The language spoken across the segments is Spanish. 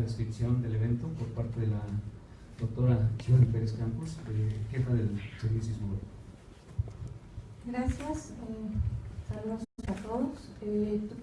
descripción del evento por parte de la doctora Chivali Pérez Campos, jefa del Servicio Sismológico. Gracias, saludos a todos.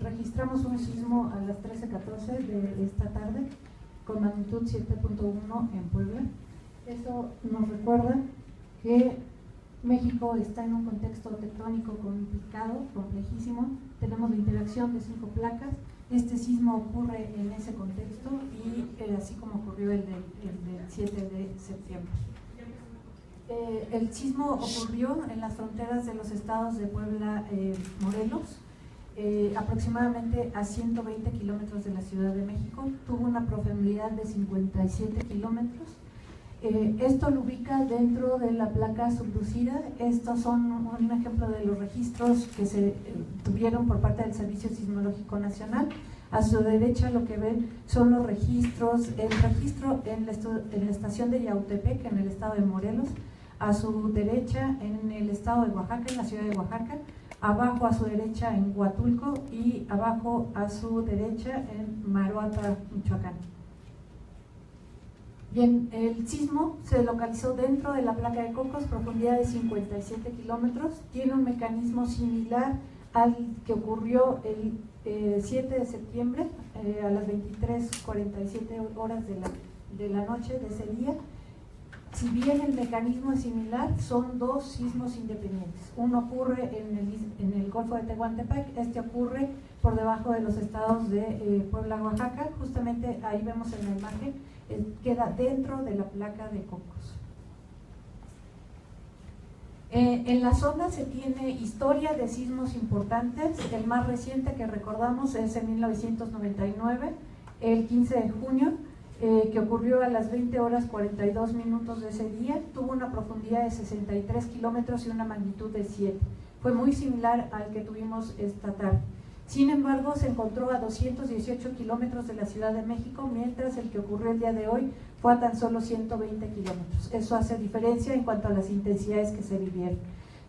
Registramos un sismo a las 13:14 de esta tarde con magnitud 7.1 en Puebla. Eso nos recuerda que México está en un contexto tectónico complicado, complejísimo. Tenemos la interacción de 5 placas. Este sismo ocurre en ese contexto y así como ocurrió el del 7 de septiembre. El sismo ocurrió en las fronteras de los estados de Puebla, Morelos, aproximadamente a 120 kilómetros de la Ciudad de México. Tuvo una profundidad de 57 kilómetros. Esto lo ubica dentro de la placa subducida. Estos son un ejemplo de los registros que se tuvieron por parte del Servicio Sismológico Nacional. A su derecha lo que ven son los registros, el registro en la estación de Yautepec, en el estado de Morelos, a su derecha en el estado de Oaxaca, en la ciudad de Oaxaca, abajo a su derecha en Huatulco y abajo a su derecha en Maruata, Michoacán. Bien, el sismo se localizó dentro de la placa de Cocos, profundidad de 57 kilómetros. Tiene un mecanismo similar al que ocurrió el 7 de septiembre a las 23:47 horas de la noche de ese día. Si bien el mecanismo es similar, son 2 sismos independientes. Uno ocurre en el Golfo de Tehuantepec, este ocurre por debajo de los estados de Puebla, Oaxaca. Justamente ahí vemos en la imagen, queda dentro de la placa de Cocos. En la zona se tiene historia de sismos importantes. El más reciente que recordamos es en 1999, el 15 de junio, que ocurrió a las 20:42 de ese día. Tuvo una profundidad de 63 kilómetros y una magnitud de 7. Fue muy similar al que tuvimos esta tarde. Sin embargo, se encontró a 218 kilómetros de la Ciudad de México, mientras el que ocurrió el día de hoy fue a tan solo 120 kilómetros. Eso hace diferencia en cuanto a las intensidades que se vivieron.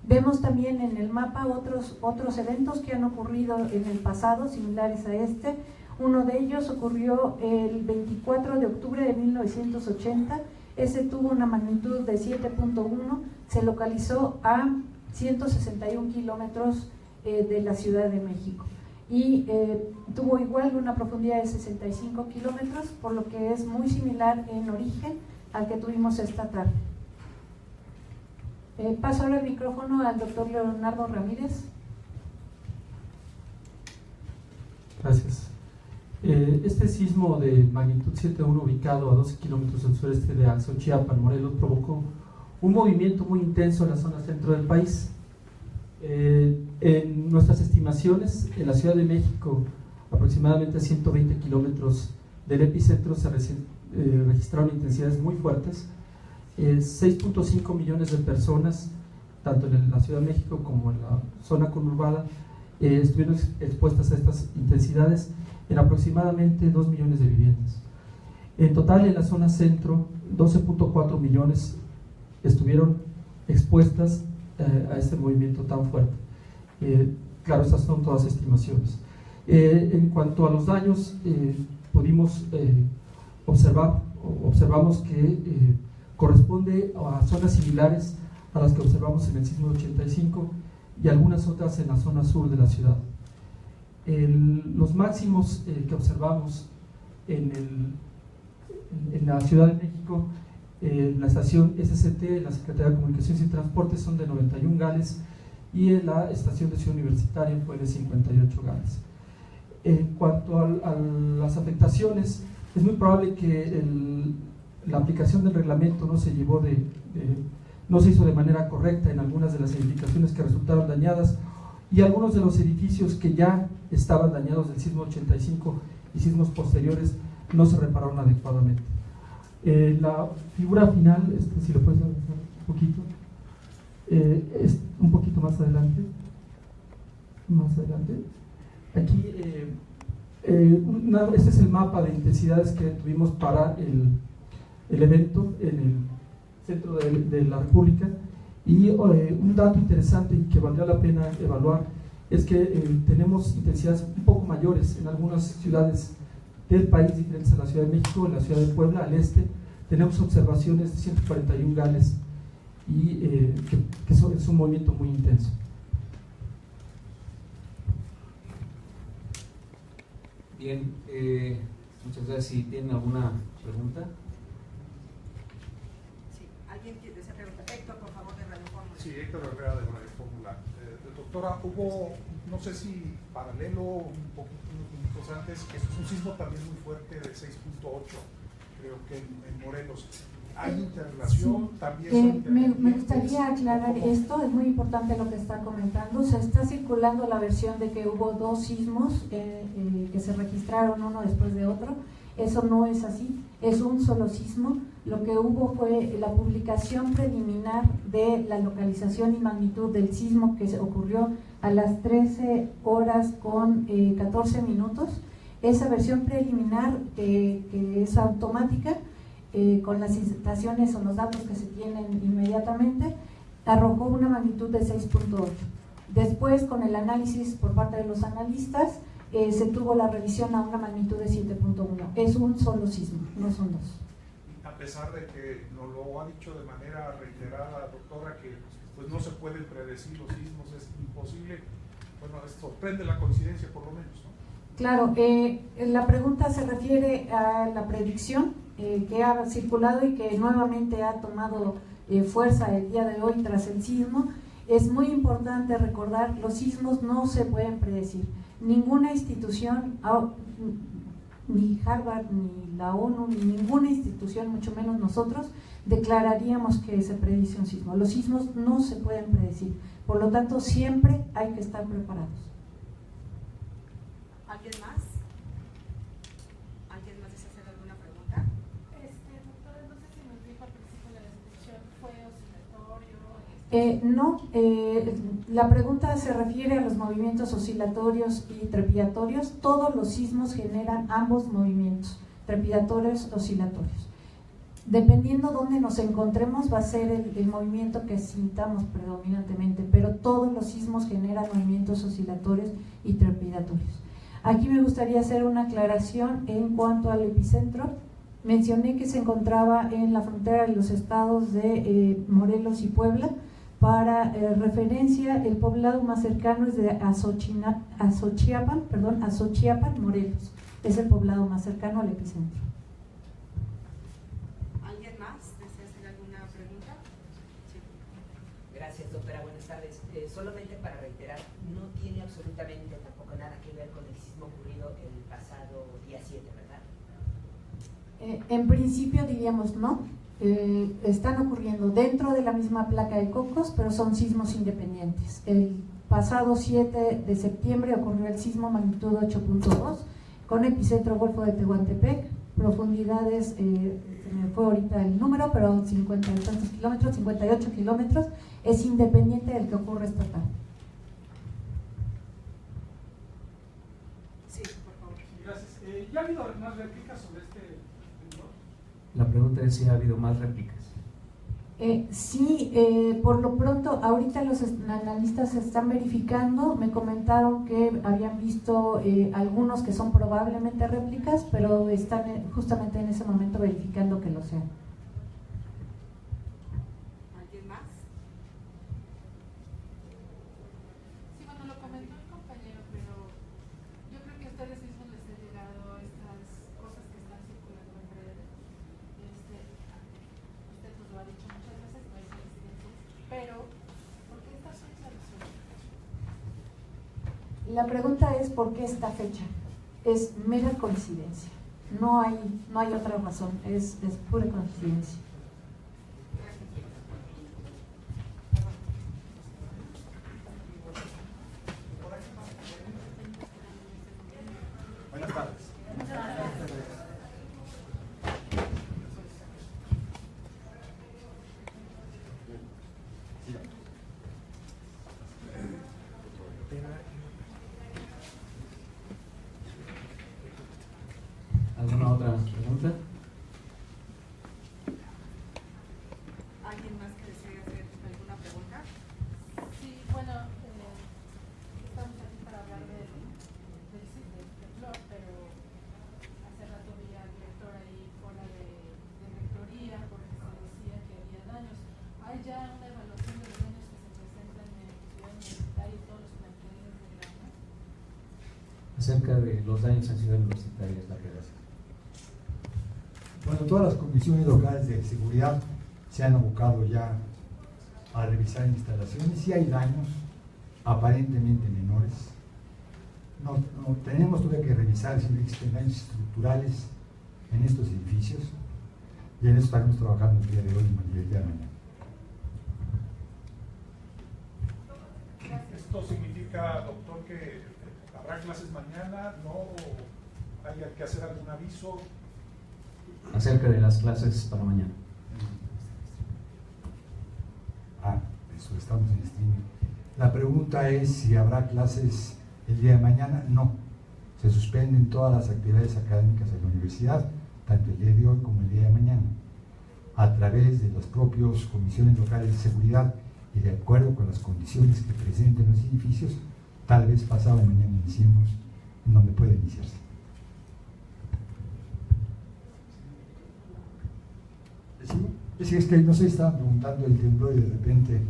Vemos también en el mapa otros eventos que han ocurrido en el pasado, similares a este. Uno de ellos ocurrió el 24 de octubre de 1980. Ese tuvo una magnitud de 7.1, se localizó a 161 kilómetros de la Ciudad de México. Y tuvo igual una profundidad de 65 kilómetros, por lo que es muy similar en origen al que tuvimos esta tarde. Paso ahora el micrófono al doctor Leonardo Ramírez. Gracias. Este sismo de magnitud 7.1 ubicado a 12 kilómetros al sureste de Axochiapan, Morelos, provocó un movimiento muy intenso en la zona centro del país. En nuestras estimaciones, en la Ciudad de México, aproximadamente a 120 kilómetros del epicentro, se registraron intensidades muy fuertes. 6.5 millones de personas, tanto en la Ciudad de México como en la zona conurbada, estuvieron expuestas a estas intensidades en aproximadamente 2 millones de viviendas. En total, en la zona centro, 12.4 millones estuvieron expuestas a este movimiento tan fuerte. Claro, estas son todas estimaciones. En cuanto a los daños, pudimos observamos que corresponde a zonas similares a las que observamos en el sismo de 85 y algunas otras en la zona sur de la ciudad. Los máximos que observamos en la Ciudad de México, la estación SCT, la Secretaría de Comunicaciones y Transportes, son de 91 gales, y en la estación de Ciudad Universitaria fue de 58 gales. En cuanto a las afectaciones, es muy probable que la aplicación del reglamento no se hizo de manera correcta en algunas de las edificaciones que resultaron dañadas, y algunos de los edificios que ya estaban dañados del sismo 85 y sismos posteriores no se repararon adecuadamente. La figura final, si lo puedes avanzar un poquito, es un poquito más adelante. Aquí, este es el mapa de intensidades que tuvimos para el evento en el centro de la República. Y un dato interesante y que valdría la pena evaluar es que tenemos intensidades un poco mayores en algunas ciudades del país diferentes a la Ciudad de México. En la Ciudad de Puebla, al este, tenemos observaciones de 141 gales y que es un movimiento muy intenso. Bien, muchas gracias. Si tienen alguna pregunta. Sí, ¿alguien quiere hacer pregunta? Héctor, por favor, de Radio Fórmula. Sí, Héctor Herrera de Radio Fórmula. Doctora, hubo, no sé si paralelo, un poquito, unos minutos antes, que es un sismo también muy fuerte de 6.8, creo que en Morelos. ¿Hay interrelación? Sí. También Me gustaría aclarar esto, es muy importante lo que está comentando. Se está circulando la versión de que hubo dos sismos que se registraron uno después de otro. Eso no es así, es un solo sismo. Lo que hubo fue la publicación preliminar de la localización y magnitud del sismo que ocurrió a las 13 horas con 14 minutos. Esa versión preliminar que es automática, con las estaciones o los datos que se tienen inmediatamente, arrojó una magnitud de 6.8. Después, con el análisis por parte de los analistas, se tuvo la revisión a una magnitud de 7.1. Es un solo sismo, no son dos. A pesar de que nos lo ha dicho de manera reiterada, doctora, que pues no se pueden predecir los sismos, es imposible. Bueno, sorprende la coincidencia por lo menos, ¿no? Claro, la pregunta se refiere a la predicción que ha circulado y que nuevamente ha tomado fuerza el día de hoy tras el sismo. Es muy importante recordar, los sismos no se pueden predecir. Ninguna institución, ni Harvard, ni la ONU, ni ninguna institución, mucho menos nosotros, declararíamos que se predice un sismo. Los sismos no se pueden predecir, por lo tanto siempre hay que estar preparados. ¿Alguien más? ¿Alguien más desea hacer alguna pregunta? Doctora, no sé si nos dijo al principio de la descripción, ¿fue oscilatorio? No, la pregunta se refiere a los movimientos oscilatorios y trepidatorios. Todos los sismos generan ambos movimientos, trepidatorios, oscilatorios. Dependiendo dónde nos encontremos va a ser el movimiento que sintamos predominantemente, pero todos los sismos generan movimientos oscilatorios y trepidatorios. Aquí me gustaría hacer una aclaración en cuanto al epicentro. Mencioné que se encontraba en la frontera de los estados de Morelos y Puebla. Para referencia, el poblado más cercano es de Azochiapan, Morelos. Es el poblado más cercano al epicentro. ¿Alguien más desea hacer alguna pregunta? Sí. Gracias, doctora. Buenas tardes. Solamente para reiterar, no tiene absolutamente tampoco nada que ver con el sismo ocurrido el pasado día 7, ¿verdad? En principio diríamos no. Están ocurriendo dentro de la misma placa de Cocos, pero son sismos independientes. El pasado 7 de septiembre ocurrió el sismo magnitud 8.2 con epicentro Golfo de Tehuantepec, profundidades, se me fue ahorita el número, pero 50 y tantos kilómetros, 58 kilómetros, es independiente del que ocurre esta tarde. Sí, por favor. Gracias. ¿Ya ha habido más réplicas sobre este temblor? La pregunta es si ha habido más réplicas. Sí, por lo pronto, ahorita los analistas están verificando. Me comentaron que habían visto algunos que son probablemente réplicas, pero están justamente en ese momento verificando que lo sean. ¿Alguien más? Sí, bueno, lo comentó el compañero, pero yo creo que a ustedes mismos les ha llegado estas cosas que están circulando en redes. Usted nos lo ha dicho muchas veces, no hay coincidencias, pero ¿por qué esta fecha de su? La pregunta es ¿por qué esta fecha? Es mera coincidencia. No hay otra razón, es pura coincidencia. Buenas tardes. ¿Alguna otra pregunta? ¿Alguien más que desee hacer alguna pregunta? Sí, bueno, estamos aquí para hablar del temblor, pero acerca de los daños en Ciudad Universitaria esta redacción. Bueno, todas las comisiones locales de seguridad se han abocado ya a revisar instalaciones y hay daños aparentemente menores. No tenemos todavía que revisar si existen daños estructurales en estos edificios y en eso estaremos trabajando el día de hoy y el día de mañana. ¿Esto significa, doctor, que habrá clases mañana? ¿No? ¿Hay que hacer algún aviso? Acerca de las clases para mañana. Eso, estamos en streaming. La pregunta es si habrá clases el día de mañana. No, se suspenden todas las actividades académicas de la universidad, tanto el día de hoy como el día de mañana, a través de las propias comisiones locales de seguridad y de acuerdo con las condiciones que presenten los edificios, tal vez pasado mañana iniciemos en donde puede iniciarse. ¿Sí? Es que no sé, estaban preguntando el temblor y de repente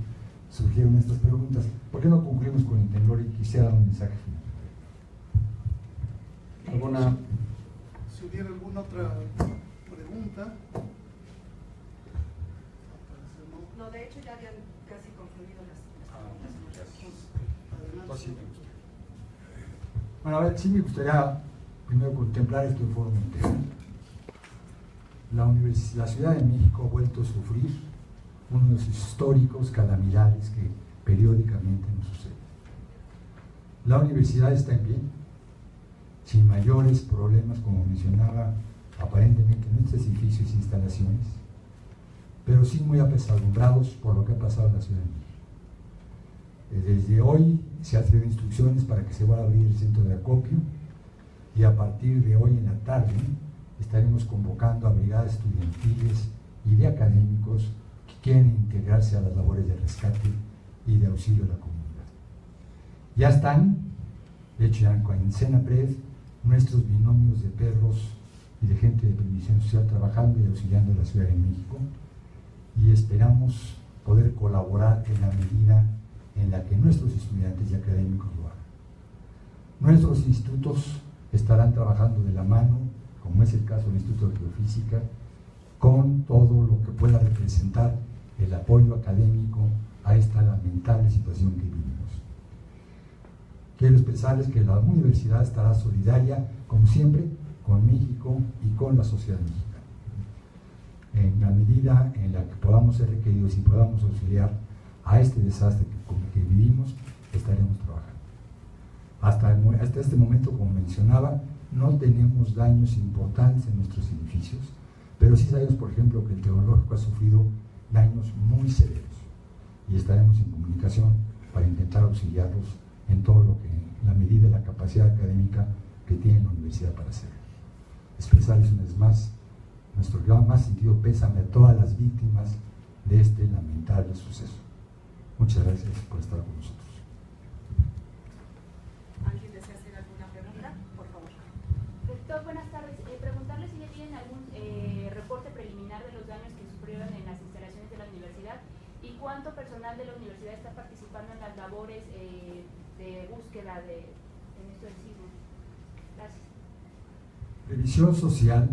surgieron estas preguntas. ¿Por qué no concluimos con el temblor y quisiera dar un mensaje final? ¿Alguna? Si hubiera alguna otra pregunta. No, de hecho ya habían casi concluido las Adelante. Bueno, a ver, sí me gustaría primero contemplar esto de forma integral. La Ciudad de México ha vuelto a sufrir uno de los históricos calamidades que periódicamente nos suceden. La universidad está en pie, sin mayores problemas, como mencionaba, aparentemente en nuestros edificios e instalaciones, pero sí muy apesadumbrados por lo que ha pasado en la Ciudad de México. Desde hoy se han tenido instrucciones para que se vuelva a abrir el centro de acopio y a partir de hoy en la tarde estaremos convocando a brigadas estudiantiles y de académicos que quieren integrarse a las labores de rescate y de auxilio a la comunidad. Ya están, de hecho ya en Senapred, nuestros binomios de perros y de gente de previsión social trabajando y auxiliando a la Ciudad de México y esperamos poder colaborar en la medida en la que nuestros estudiantes y académicos lo hagan. Nuestros institutos estarán trabajando de la mano, como es el caso del Instituto de Geofísica, con todo lo que pueda representar el apoyo académico a esta lamentable situación que vivimos. Quiero expresarles que la universidad estará solidaria, como siempre, con México y con la sociedad mexicana. En la medida en la que podamos ser requeridos y podamos auxiliar a este desastre con el que vivimos, estaremos trabajando. Hasta este momento, como mencionaba, no tenemos daños importantes en nuestros edificios, pero sí sabemos, por ejemplo, que el Tecnológico ha sufrido daños muy severos y estaremos en comunicación para intentar auxiliarlos en todo lo que, en la medida de la capacidad académica que tiene la universidad para hacerlo. Expresarles una vez más nuestro más sentido pésame a todas las víctimas de este lamentable suceso. Muchas gracias por estar con nosotros. ¿Alguien desea hacer alguna pregunta? Por favor. Doctor, buenas tardes. Preguntarle si ya tienen algún reporte preliminar de los daños que sufrieron en las instalaciones de la universidad y cuánto personal de la universidad está participando en las labores de búsqueda en esto del sismo. Gracias. Previsión Social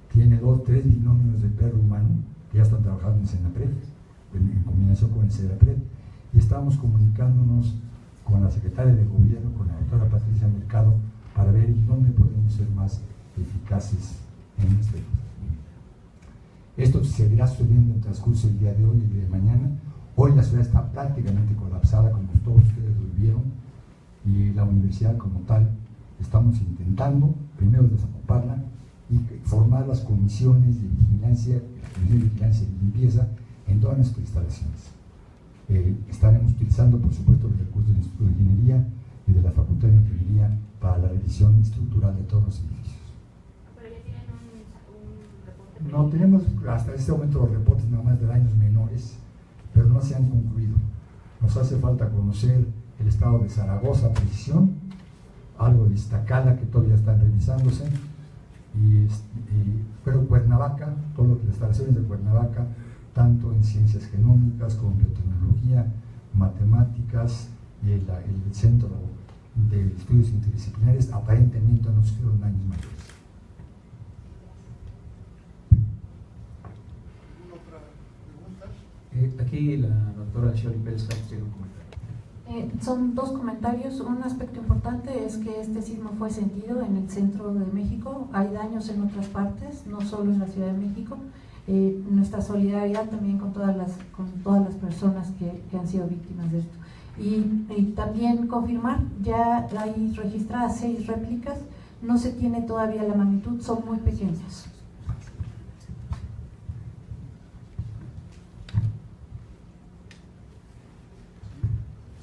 tiene 3 binomios de perro humano que ya están trabajando en Senapred, en combinación con el Senapred, y estamos comunicándonos con la secretaria de Gobierno, con la doctora Patricia Mercado, para ver en dónde podemos ser más eficaces en este. Esto seguirá sucediendo en el transcurso del día de hoy y el día de mañana. Hoy la ciudad está prácticamente colapsada, como todos ustedes lo vieron, y la universidad como tal estamos intentando primero desocuparla y formar las comisiones de vigilancia y limpieza en todas nuestras instalaciones. Estaremos utilizando, por supuesto, los recursos del Instituto de Ingeniería y de la Facultad de Ingeniería para la revisión estructural de todos los edificios. ¿Pero ya tienen un reporte? No, tenemos hasta este momento los reportes nada más de daños menores, pero no se han concluido. Nos hace falta conocer el estado de Zaragoza, precisión, algo de Iztacala que todavía están revisándose, pero Cuernavaca, todo lo que las instalaciones de Cuernavaca, tanto en ciencias genómicas como biotecnología, matemáticas y el centro de estudios interdisciplinares aparentemente no fueron daños mayores. ¿Alguna otra pregunta? Aquí la doctora Shirley Pérez Campos tiene un comentario. Son dos comentarios. Un aspecto importante es que este sismo fue sentido en el centro de México. Hay daños en otras partes, no solo en la Ciudad de México. Nuestra solidaridad también con todas las personas que han sido víctimas de esto. Y también confirmar, ya hay registradas 6 réplicas, no se tiene todavía la magnitud, son muy pequeñas.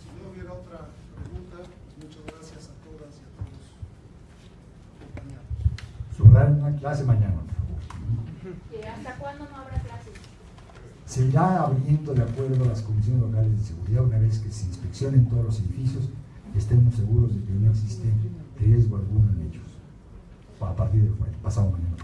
Si no hubiera otra pregunta, pues muchas gracias a todas y a todos los compañeros. Subrayar una clase mañana. ¿Hasta cuándo no habrá clases? Se irá abriendo de acuerdo a las comisiones locales de seguridad una vez que se inspeccionen todos los edificios, estemos seguros de que no existe riesgo alguno en ellos. A partir de pasado mañana.